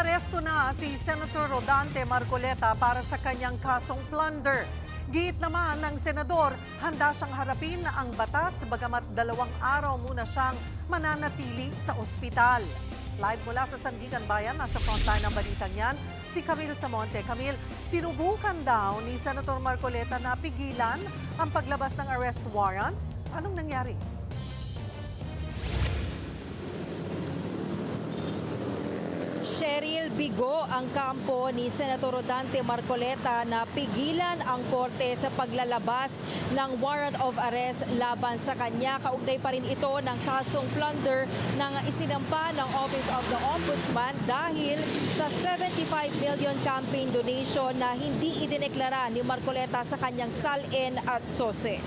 Inaresto na si Senator Rodante Marcoleta para sa kanyang kasong plunder. Giit naman ng senador, handa siyang harapin ang batas bagamat 2 araw muna siyang mananatili sa ospital. Live mula sa Sandigan Bayan, nasa frontline ng balitang yan, si Camille Samonte. Camille, sinubukan daw ni Senator Marcoleta na pigilan ang paglabas ng arrest warrant. Anong nangyari? Cheryl, bigo ang kampo ni Senator Rodante Marcoleta na pigilan ang korte sa paglalabas ng warrant of arrest laban sa kanya. Kaugnay pa rin ito ng kasong plunder ng isinampa ng Office of the Ombudsman dahil sa 75 million campaign donation na hindi idineklara ni Marcoleta sa kanyang salin at sose.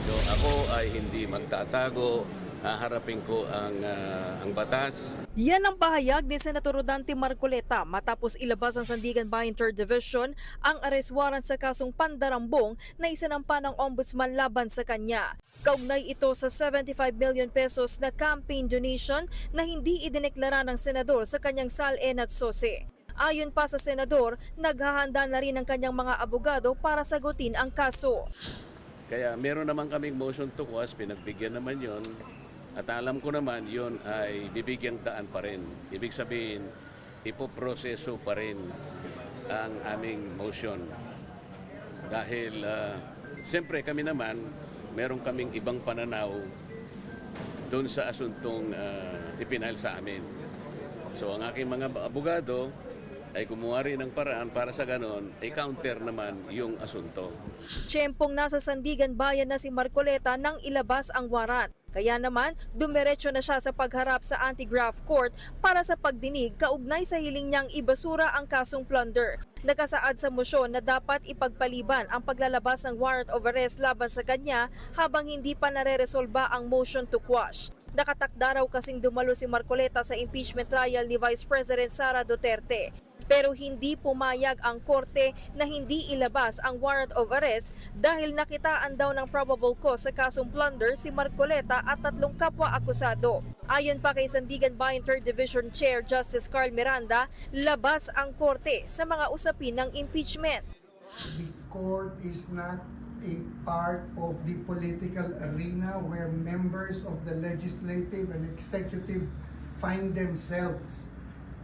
So, ako ay hindi magtatago. Haharapin ko ang batas. Yan ang pahayag ni Senator Rodante Marcoleta matapos ilabas ng Sandigan Bayan 3rd Division ang arrest warrant sa kasong pandarambong na isinampa ng Ombudsman laban sa kanya. Kaugnay ito sa 75 million pesos na campaign donation na hindi idineklara ng senador sa kanyang salin at sose. Ayon pa sa senador, naghahanda na rin ang kanyang mga abogado para sagutin ang kaso. Kaya meron naman kaming motion to quash, pinagbigyan naman yon. At alam ko naman yon ay bibigyang daan pa rin. Ibig sabihin, ipoproseso pa rin ang aming motion. Dahil siyempre kami naman, meron kaming ibang pananaw doon sa asuntong ipinail sa amin. So ang aking mga abogado ay gumawa rin ng paraan para sa ganon, ay counter naman yung asunto. Tiyempong nasa Sandigan Bayan na si Marcoleta nang ilabas ang warrant. Kaya naman, dumiretso na siya sa pagharap sa anti-graft court para sa pagdinig kaugnay sa hiling niyang ibasura ang kasong plunder. Nakasaad sa mosyon na dapat ipagpaliban ang paglalabas ng warrant of arrest laban sa kanya habang hindi pa nare-resolba ang motion to quash. Nakatakda raw kasing dumalo si Marcoleta sa impeachment trial ni Vice President Sara Duterte. Pero hindi pumayag ang korte na hindi ilabas ang warrant of arrest dahil nakitaan daw ng probable cause sa kasong plunder si Marcoleta at 3 kapwa akusado. Ayon pa kay Sandigan Bayan 3rd Division Chair Justice Carl Miranda, labas ang korte sa mga usapin ng impeachment. The court is not a part of the political arena where members of the legislative and executive find themselves.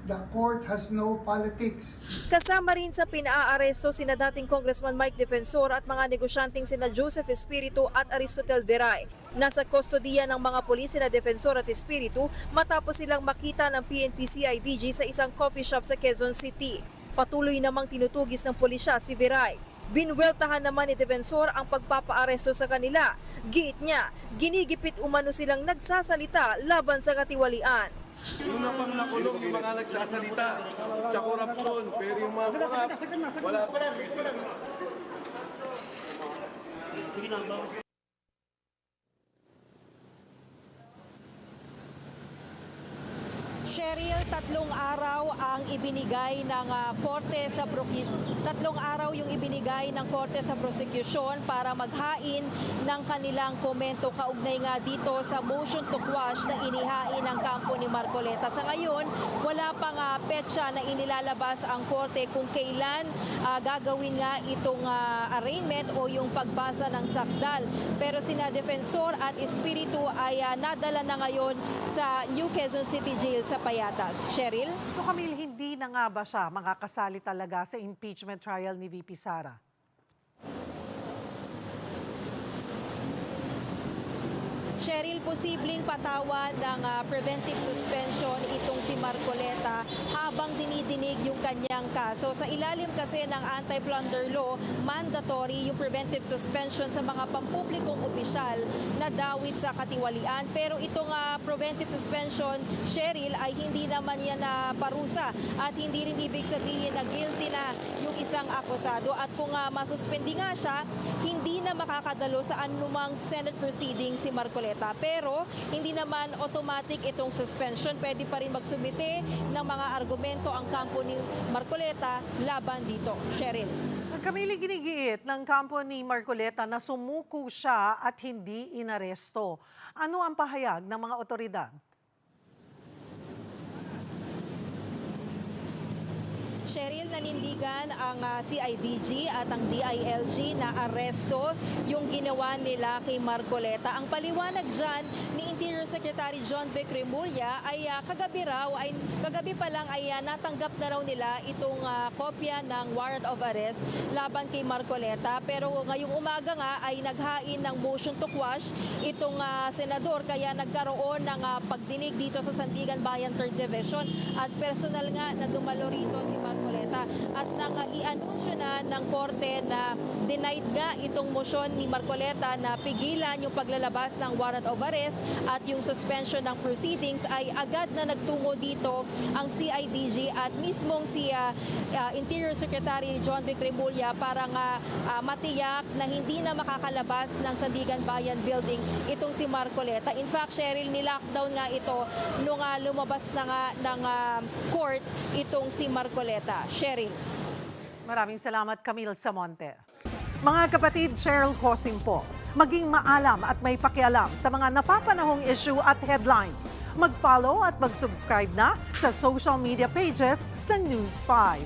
The court has no politics. Kasama rin sa pinaaresto sina dating Congressman Mike Defensor at mga negosyanteng sina Joseph Espiritu at Aristotel Veray. Nasa kustodiya ng mga pulis sina Defensor at Espiritu matapos silang makita ng PNP-CIDG sa isang coffee shop sa Quezon City. Patuloy namang tinutugis ng pulisya si Veray. Binweltahan naman ni Defensor ang pagpapaaresto sa kanila. Giit niya, ginigipit umano silang nagsasalita laban sa katiwalian. Una pang nakulong yung mga nagsasalita sa korupsyon, pero yung mga korap, wala pa. Cheryl, 3 araw ang ibinigay ng korte sa 3 araw yung ibinigay ng korte sa prosecution para maghain ng kanilang komento kaugnay nga dito sa motion to quash na inihain ng kampo ni Marcoleta. Sa ngayon, wala pang petsa na inilalabas ang korte kung kailan gagawin nga itong arraignment o yung pagbasa ng sakdal. Pero sina Defensor at Espiritu ay nadala na ngayon sa New Quezon City Jail sa Payatas. Cheryl? So Camille, hindi na nga ba siya makakasali talaga sa impeachment trial ni VP Sara? Cheryl, posibleng patawan ng preventive suspension itong si Marcoleta habang dinidinig yung kanyang kaso. Sa ilalim kasi ng anti-plunder law, mandatory yung preventive suspension sa mga pampublikong opisyal na dawit sa katiwalian. Pero itong preventive suspension, Cheryl, ay hindi naman yan na parusa at hindi rin ibig sabihin na guilty na yung isang akusado. At kung masuspendi nga siya, hindi na makakadalo sa anumang Senate proceeding si Marcoleta. Pero hindi naman automatic itong suspension. Pwede pa rin magsumite ng mga argumento ang kampo ni Marcoleta laban dito. Cheryl. Camille, ginigiit ng kampo ni Marcoleta na sumuko siya at hindi inaresto. Ano ang pahayag ng mga otoridad? Cheryl, nanindigan ang CIDG at ang DILG na aresto yung ginawa nila kay Marcoleta. Ang paliwanag dyan ni Interior Secretary John Vic Remulla ay kagabi pa lang ay natanggap na raw nila itong kopya ng warrant of arrest laban kay Marcoleta. Pero ngayong umaga nga ay naghain ng motion to quash itong senador, kaya nagkaroon ng pagdinig dito sa Sandigan Bayan 3rd Division at personal nga na dumalo rito si Marcoleta at nang i-anunsyo na ng korte na denied nga itong motion ni Marcoleta na pigilan yung paglalabas ng warrant of arrest at yung suspension ng proceedings, ay agad na nagtungo dito ang CIDG at mismong si Interior Secretary John Vic Remulla para nga matiyak na hindi na makakalabas ng Sandigan Bayan Building itong si Marcoleta. In fact, Cheryl, nilockdown nga ito nung lumabas na nga ng court itong si Marcoleta. Cheryl. Maraming salamat, Camille Samonte. Mga kapatid, Cheryl Hosing po. Maging maalam at may pakialam sa mga napapanahong issue at headlines. Mag-follow at mag-subscribe na sa social media pages ng News 5.